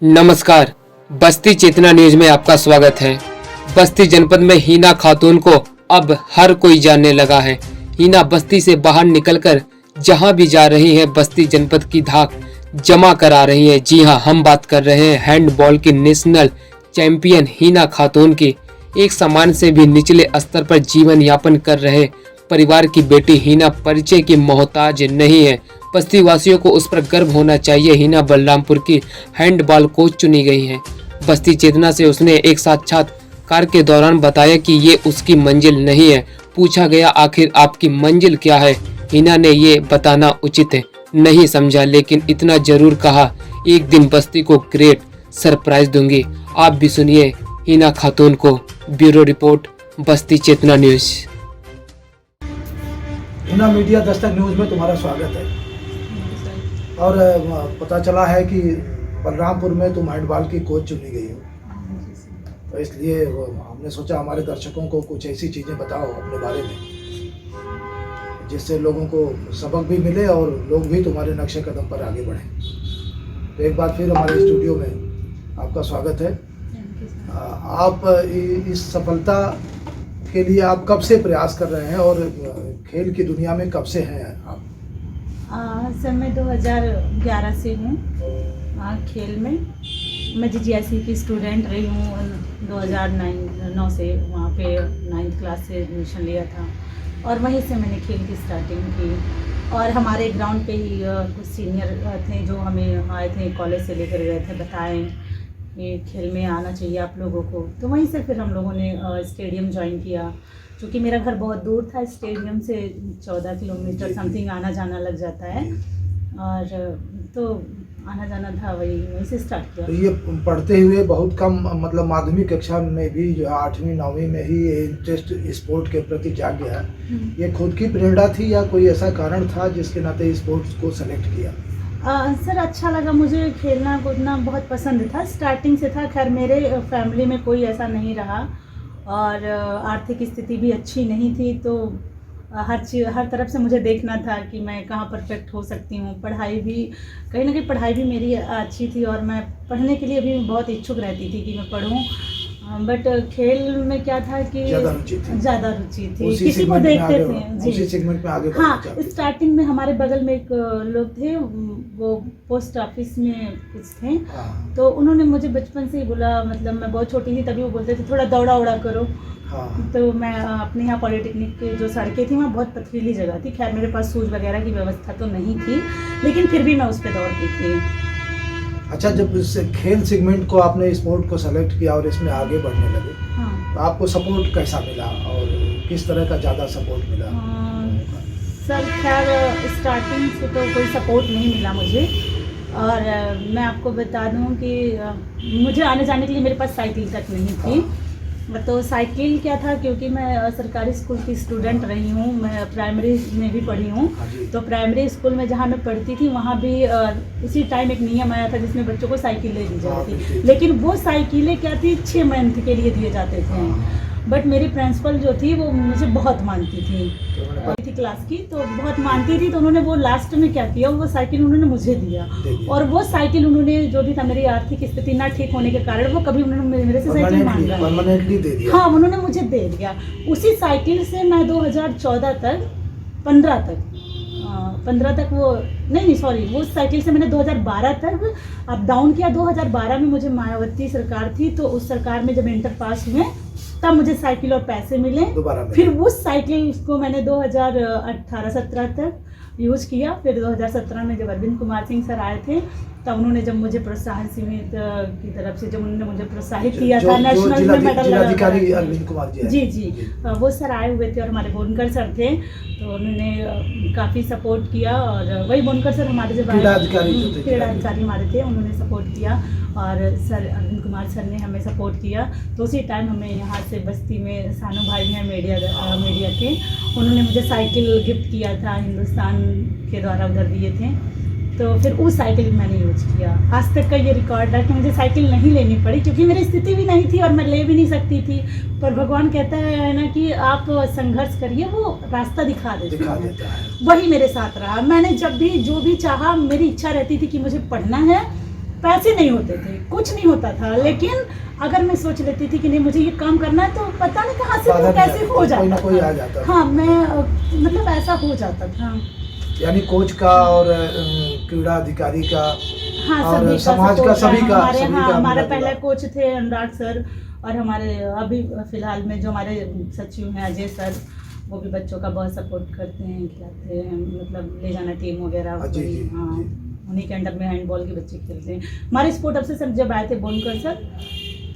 नमस्कार, बस्ती चेतना न्यूज में आपका स्वागत है। बस्ती जनपद में हिना खातून को अब हर कोई जानने लगा है। हिना बस्ती से बाहर निकलकर जहां भी जा रही है, बस्ती जनपद की धाक जमा करा रही है। जी हां, हम बात कर रहे हैं हैंडबॉल की नेशनल चैंपियन हिना खातून की। एक सामान्य से भी निचले स्तर पर जीवन यापन कर रहे परिवार की बेटी हिना परिचय की मोहताज नहीं है। बस्ती वासियों को उस पर गर्व होना चाहिए। हिना बलरामपुर की हैंडबॉल कोच चुनी गई हैं। बस्ती चेतना से उसने एक साक्षात्कार के दौरान बताया कि ये उसकी मंजिल नहीं है। पूछा गया, आखिर आपकी मंजिल क्या है? हिना ने ये बताना उचित है नहीं समझा, लेकिन इतना जरूर कहा, एक दिन बस्ती को ग्रेट सरप्राइज दूंगी। आप भी सुनिए हिना खातून को। ब्यूरो रिपोर्ट, बस्ती चेतना news. Hina media Dastak news में तुम्हारा स्वागत है। और पता चला है कि बलरामपुर में तुम हैंडबॉल की कोच चुनी गई हो, तो इसलिए हमने सोचा हमारे दर्शकों को कुछ ऐसी चीज़ें बताओ अपने बारे में जिससे लोगों को सबक भी मिले और लोग भी तुम्हारे नक्शे कदम पर आगे बढ़ें। तो एक बार फिर हमारे स्टूडियो में आपका स्वागत है। आप इस सफलता के लिए आप कब से प्रयास कर रहे हैं और खेल की दुनिया में कब से हैं आप? सर मैं 2011 से हूँ खेल में। मैं GGIC की स्टूडेंट रही हूँ। 2009 से वहाँ पे 9th क्लास से एडमिशन लिया था और वहीं से मैंने खेल की स्टार्टिंग की। और हमारे ग्राउंड पे ही कुछ सीनियर थे जो हमें आए थे, कॉलेज से लेकर गए थे, बताएं ये खेल में आना चाहिए आप लोगों को। तो वहीं से फिर हम लोगों ने स्टेडियम ज्वाइन किया। क्योंकि मेरा घर बहुत दूर था स्टेडियम से, 14 किलोमीटर समथिंग आना जाना लग जाता है, और तो आना जाना था, वहीं से स्टार्ट किया। तो ये पढ़ते हुए बहुत कम, मतलब माध्यमिक कक्षा में भी जो 8वीं 9वीं में ही इंटरेस्ट स्पोर्ट के प्रति जाग गया, ये खुद की प्रेरणा थी या कोई ऐसा कारण था जिसके नाते स्पोर्ट्स को सेलेक्ट किया? सर अच्छा लगा, मुझे खेलना कूदना बहुत पसंद था, स्टार्टिंग से था। खैर मेरे फैमिली में कोई ऐसा नहीं रहा और आर्थिक स्थिति भी अच्छी नहीं थी, तो हर तरफ से मुझे देखना था कि मैं कहाँ परफेक्ट हो सकती हूँ। पढ़ाई भी कहीं ना कहीं पढ़ाई भी मेरी अच्छी थी और मैं पढ़ने के लिए भी बहुत इच्छुक रहती थी कि मैं पढ़ूँ। बट खेल में क्या था कि ज़्यादा रुचि थी, किसी को देखते थे जी, उसी सेगमेंट में आगे हाँ। स्टार्टिंग में हमारे बगल में एक लोग थे, वो पोस्ट ऑफिस में कुछ थे, तो उन्होंने मुझे बचपन से ही बोला, मतलब मैं बहुत छोटी थी तभी वो बोलते थे थोड़ा दौड़ा उड़ा करो। तो मैं अपने यहाँ पॉलिटेक्निक के जो सड़कें थी वहाँ बहुत पथरीली जगह थी। खैर मेरे पास शूज़ वगैरह की व्यवस्था तो नहीं थी, लेकिन फिर भी मैं उस पर दौड़ती थी। अच्छा, जब इस खेल सेगमेंट को आपने स्पोर्ट को सेलेक्ट किया और इसमें आगे बढ़ने लगे, तो आपको सपोर्ट कैसा मिला और किस तरह का ज़्यादा सपोर्ट मिला? सर खैर स्टार्टिंग से तो कोई सपोर्ट नहीं मिला मुझे, और मैं आपको बता दूं कि मुझे आने जाने के लिए मेरे पास साइकिल तक नहीं थी। तो साइकिल क्या था, क्योंकि मैं सरकारी स्कूल की स्टूडेंट रही हूँ, मैं प्राइमरी में भी पढ़ी हूँ, तो प्राइमरी स्कूल में जहाँ मैं पढ़ती थी वहाँ भी उसी टाइम एक नियम आया था जिसमें बच्चों को साइकिलें दी जाती थी। लेकिन वो साइकिलें क्या थी, 6 मंथ के लिए दिए जाते थे। बट मेरी प्रिंसिपल जो थी वो मुझे बहुत मानती थी क्लास की, तो बहुत मानती थी, तो उन्होंने वो लास्ट में क्या किया, वो साइकिल उन्होंने मुझे दिया। और वो साइकिल उन्होंने, जो भी था मेरी आर्थिक स्थिति ना ठीक होने के कारण, वो कभी उन्होंने मेरे से साइकिल मांगा परमानेंटली दे दिया। हाँ, उन्होंने मुझे दे दिया। उसी साइकिल से मैं 2014 तक 15 तक वो नहीं सॉरी, वो साइकिल से मैंने 2012 तक अप डाउन किया। 2012 में मुझे मायावती सरकार थी, तो उस सरकार में जब इंटर पास हुए तब मुझे साइकिल और पैसे मिले। फिर उस साइकिल को मैंने 2018-17 तक यूज़ किया। फिर 2017 में जब अरविंद कुमार सिंह सर आए थे, तब उन्होंने जब मुझे प्रोत्साहन समिति की तरफ से जब उन्होंने मुझे प्रोत्साहित किया था, नेशनल में मेडल जिलाधिकारी अरविंद कुमार जी, वो सर आए हुए थे और हमारे बोनकर सर थे, तो उन्होंने काफ़ी सपोर्ट किया। और वही बोनकर सर हमारे जब क्रीड़ा अधिकारी हमारे थे, उन्होंने सपोर्ट किया, और सर अरविंद कुमार सर ने हमें सपोर्ट किया। तो उसी टाइम हमें यहाँ से बस्ती में सानू भाई हैं मीडिया के, उन्होंने मुझे साइकिल गिफ्ट किया था, हिंदुस्तान के द्वारा उधर दिए थे। तो फिर उस साइकिल मैंने यूज किया। आज तक का ये रिकॉर्ड है कि मुझे साइकिल नहीं लेनी पड़ी, क्योंकि मेरी स्थिति भी नहीं थी और मैं ले भी नहीं सकती थी। पर भगवान कहता है ना कि आप संघर्ष करिए, वो रास्ता दिखा देता है। वही मेरे साथ रहा। मैंने जब भी जो भी चाहा, मेरी इच्छा रहती थी कि मुझे पढ़ना है, पैसे नहीं होते थे, कुछ नहीं होता था, लेकिन अगर मैं सोच लेती थी कि नहीं मुझे ये काम करना है, तो पता नहीं कहाँ से वो कैसे हो जाता, कोई ना कोई आ जाता। हाँ, मैं मतलब ऐसा हो जाता था। यानी कोच का और क्रीड़ा अधिकारी का, हाँ, और सभी समाज का, सभी का, हमारे, सभी हाँ, का हमारे मिला पहले जुला। कोच थे अनुराग सर, और हमारे अभी फिलहाल में जो हमारे सचिव हैं अजय सर, वो भी बच्चों का बहुत सपोर्ट करते हैं, खिलाते हैं, मतलब ले जाना टीम वगैरह। जी, जी, हाँ, जी। उन्हीं के अंडर में हैंडबॉल के बच्चे खेलते हैं। हमारे स्पोर्ट अफसर सर जब आए थे बोलकर सर,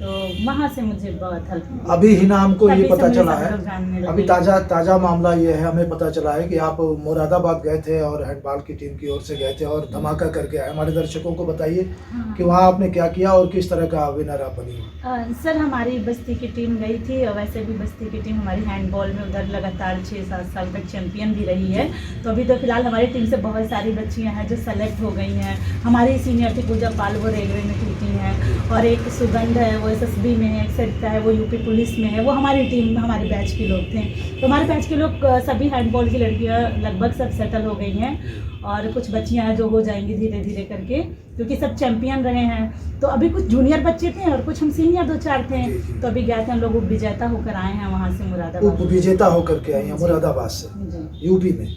तो वहाँ से मुझे बहुत हेल्प मिली। अभी हिना हमको ये तभी से पता मुझे चला सब है, लोग जानने लगे। अभी ताजा मामला ये है, हमें पता चला है कि आप मुरादाबाद गए थे और हैंडबॉल की टीम की ओर से गए थे और धमाका करके आए। हमारे दर्शकों को बताइए हाँ। कि वहाँ आपने क्या किया और किस तरह का विनर आप बनी। सर हमारी बस्ती की टीम गई थी, और वैसे भी बस्ती की टीम हमारी हैंडबॉल में उधर लगातार 6-7 साल तक चैंपियन भी रही है। तो अभी तो फिलहाल हमारी टीम से बहुत सारी बच्चियां हैं जो सेलेक्ट हो गई हैं। हमारी सीनियर थी पूजा पाल, वो रेलवे में खेलती हैं, और एक सुगंध है वो SSB में है, एक सरिता है वो UP पुलिस में है। वो हमारी टीम में हमारे बैच के लोग थे। तो हमारे बैच के लोग सभी हैंडबॉल की लड़कियाँ लगभग सब सेटल हो गई हैं, और कुछ बच्चियां हैं जो हो जाएंगी धीरे धीरे करके, क्योंकि सब चैंपियन रहे हैं। तो अभी कुछ जूनियर बच्चे थे और कुछ हम सीनियर 2-4 थे। जी, जी। तो अभी गए थे हम लोग, विजेता होकर आए हैं वहाँ से मुरादाबाद। उप विजेता होकर के आई हैं मुरादाबाद से, जी। यूपी में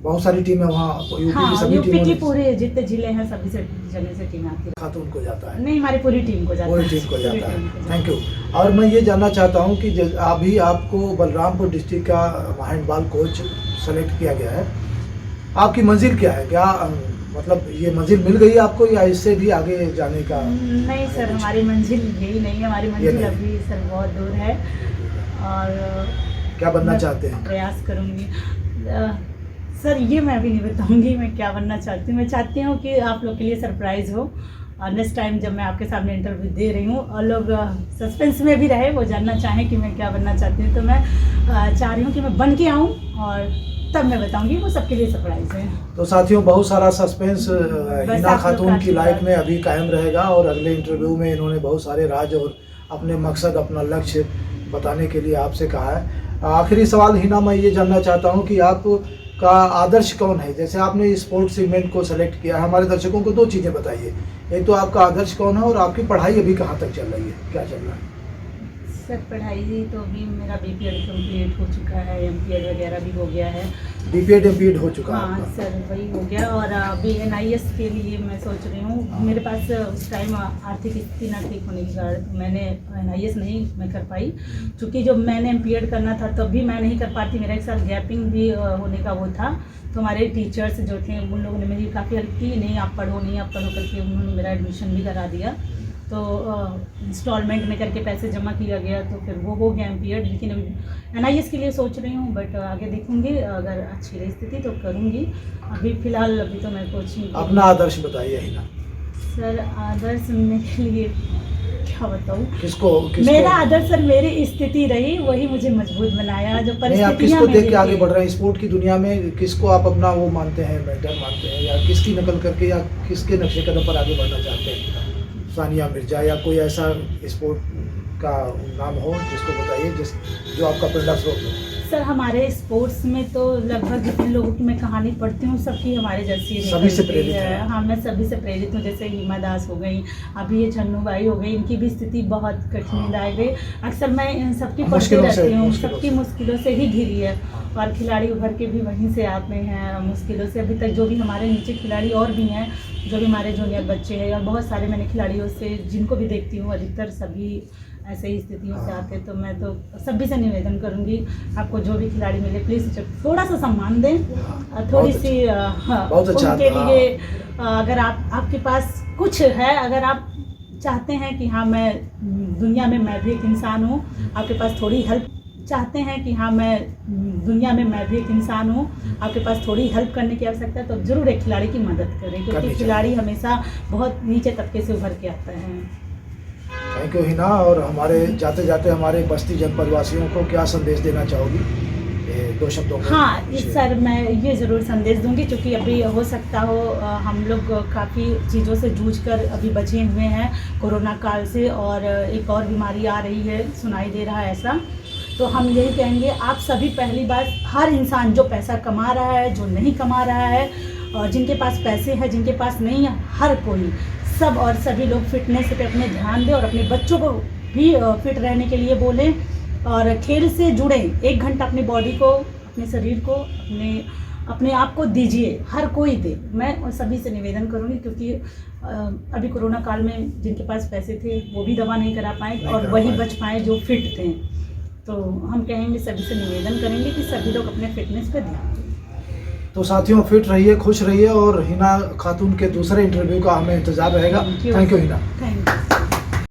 बहुत सारी टीमें वहाँ, यूपी की हाँ, सभी यूपी की टीमों पूरे जितने जिले हैं सभी से जगह से टीम आती है। खातून को जाता है, नहीं, हमारी पूरी टीम को जाता पूरी है। टीम को पूरी जाता टीम को है। जाता थैंक यू। और मैं ये जानना चाहता हूँ कि अभी आपको बलरामपुर डिस्ट्रिक्ट का हैंडबॉल कोच सेलेक्ट किया गया है, आपकी मंजिल क्या है? क्या मतलब ये मंजिल मिल गई आपको या इससे भी आगे जाने का? नहीं सर, हमारी मंजिल यही नहीं है, हमारी मंजिल नहीं। अभी सर बहुत दूर है, और क्या बनना मैं चाहते हैं? प्रयास करूँगी। सर ये मैं अभी नहीं बताऊंगी मैं क्या बनना चाहती हूँ। मैं चाहती हूँ कि आप लोग के लिए सरप्राइज़ हो, और नेक्स्ट टाइम जब मैं आपके सामने इंटरव्यू दे रही हूँ और लोग सस्पेंस में भी रहे, वो जानना चाहें कि मैं क्या बनना चाहती हूँ, तो मैं चाह रही हूँ कि मैं बन के आऊँ और तब मैं बताऊंगी। वो सबके लिए सरप्राइज़ है। तो साथियों, बहुत सारा सस्पेंस हिना आप लोग खातून का की लाइफ में अभी कायम रहेगा, और अगले इंटरव्यू में इन्होंने बहुत सारे राज और अपने मकसद, अपना लक्ष्य बताने के लिए आपसे कहा है। आखिरी सवाल हिना, मैं ये जानना चाहता हूँ कि आप का आदर्श कौन है? जैसे आपने स्पोर्ट्स सेगमेंट को सेलेक्ट किया है, हमारे दर्शकों को 2 चीज़ें बताइए। एक तो आपका आदर्श कौन है, और आपकी पढ़ाई अभी कहाँ तक चल रही है, क्या चल रहा है? सर पढ़ाई तो अभी मेरा BPED कंप्लीट हो चुका है, MPED वगैरह भी हो गया है। BPED MPED हो चुका है हाँ आपका? सर, वही हो गया, और अभी NIS के लिए मैं सोच रही हूँ। मेरे पास उस टाइम आर्थिक स्थिति ना ठीक होने के कारण मैंने NIS नहीं मैं कर पाई, क्योंकि जब मैंने MPED करना था तब भी मैं नहीं कर पाती, मेरा 1 साल गैपिंग भी होने का वो था। तो हमारे टीचर्स जो थे उन लोगों ने मेरी काफ़ी हेल्प की, नहीं आप पढ़ो करके उन्होंने मेरा एडमिशन भी करा दिया। तो इंस्टॉलमेंट में करके पैसे जमा किया गया, तो फिर वो हो गया MPED। लेकिन अभी NIS के लिए सोच रही हूँ, बट आगे देखूँगी, अगर अच्छी रही स्थिति तो करूँगी। अभी फ़िलहाल अभी तो मैं कोचिंग। अपना आदर्श बताइए हिना। सर आदर्श मेरे लिए क्या बताऊँ? किसको मेरा आदर्श सर मेरी स्थिति रही, वही मुझे मजबूत बनाया। जो नहीं, आप किसको देख के आगे बढ़ रहे हैं स्पोर्ट की दुनिया में? किसको आप अपना वो मानते हैं, मेंटर मानते हैं, या किसकी नकल करके या किसके नक्शे कदम पर आगे बढ़ना चाहते हैं? सानिया मिर्जा या कोई ऐसा स्पोर्ट का नाम हो जिसको बताइए, जो आपका प्रेरणा स्रोत हो। सर हमारे स्पोर्ट्स में तो लगभग जितने लोगों की मैं कहानी पढ़ती हूँ सबकी हमारे जैसी सभी से निकलती प्रेरित है। हैं। हाँ, मैं सभी से प्रेरित हूँ। जैसे हिमा दास हो गई, अभी ये छन्नू बाई हो गई, इनकी भी स्थिति बहुत कठिनदायक गई। अक्सर मैं इन सबकी पढ़ती मुश्किलों से- रहती हूँ, मुश्किलों सबकी से। मुश्किलों से ही घिरी है, और खिलाड़ी उभर के भी वहीं से आते हैं मुश्किलों से। अभी तक जो भी हमारे नीचे खिलाड़ी और भी हैं, जो भी हमारे जूनियर बच्चे हैं, और बहुत सारे मैंने खिलाड़ियों से जिनको भी देखती हूँ, अधिकतर सभी ऐसे ही स्थितियों से आते हैं। तो मैं तो सभी से निवेदन करूंगी, आपको जो भी खिलाड़ी मिले प्लीज़ थोड़ा सा सम्मान दें, थोड़ी सी बहुत अच्छा, उनके लिए अगर आपके पास कुछ है, अगर आप चाहते हैं कि हाँ मैं दुनिया में मैं भी एक इंसान हूँ, आपके पास थोड़ी हेल्प चाहते हैं कि हाँ मैं दुनिया में मैं भी एक इंसान हूँ, आपके पास थोड़ी हेल्प करने की आवश्यकता है, तो ज़रूर एक खिलाड़ी की मदद करें, क्योंकि खिलाड़ी हमेशा बहुत नीचे तबके से उभर के आता है। Thank you Hina. और हमारे जाते जाते हमारे बस्ती जनपद वासियों को क्या संदेश देना चाहोगी, ये 2 शब्दों में? हाँ सर, मैं ये ज़रूर संदेश दूंगी, क्योंकि अभी हो सकता हो हम लोग काफ़ी चीज़ों से जूझकर अभी बचे हुए हैं कोरोना काल से, और एक और बीमारी आ रही है, सुनाई दे रहा है ऐसा। तो हम यही कहेंगे, आप सभी पहली बात, हर इंसान जो पैसा कमा रहा है, जो नहीं कमा रहा है, और जिनके पास पैसे हैं, जिनके पास नहीं है, हर कोई सब और सभी लोग फिटनेस पे अपने ध्यान दें और अपने बच्चों को भी फिट रहने के लिए बोलें और खेल से जुड़ें। 1 घंटा अपनी बॉडी को, अपने शरीर को, अपने आप को दीजिए, हर कोई दे। मैं सभी से निवेदन करूँगी क्योंकि अभी कोरोना काल में जिनके पास पैसे थे वो भी दवा नहीं करा पाए और वही बच पाए जो फिट थे। तो हम कहेंगे, सभी से निवेदन करेंगे कि सभी लोग अपने फिटनेस पर ध्यान दें। तो साथियों, फिट रहिए, खुश रहिए और हिना खातून के दूसरे इंटरव्यू का हमें इंतजार रहेगा। Thank you Hina. Thank you.